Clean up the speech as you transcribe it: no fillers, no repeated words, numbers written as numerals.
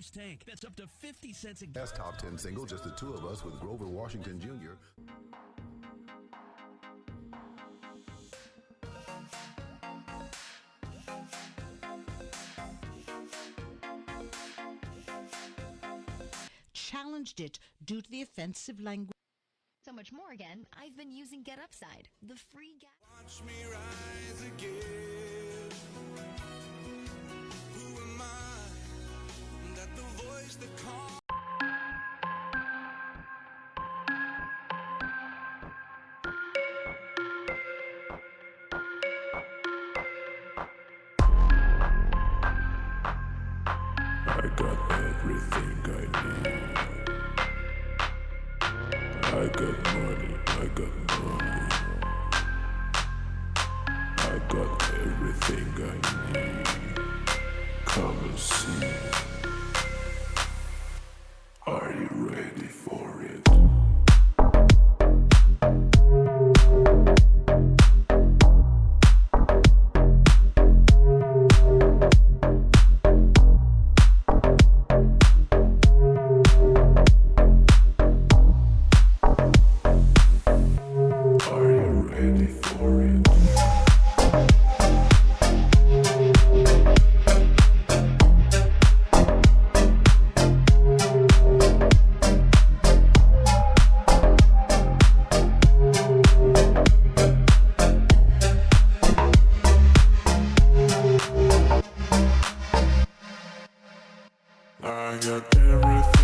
Tank. That's up to 50 cents a Best top 10 single, just the two of us with Grover Washington Jr. Challenged it due to the offensive language. So much more again. I've been using Get Upside, the free gas. Watch me rise again. Who am I? That the voice that calls. I got everything I need. I got money, I got money. I got everything I need. Come and see. Are you ready for it? I got everything.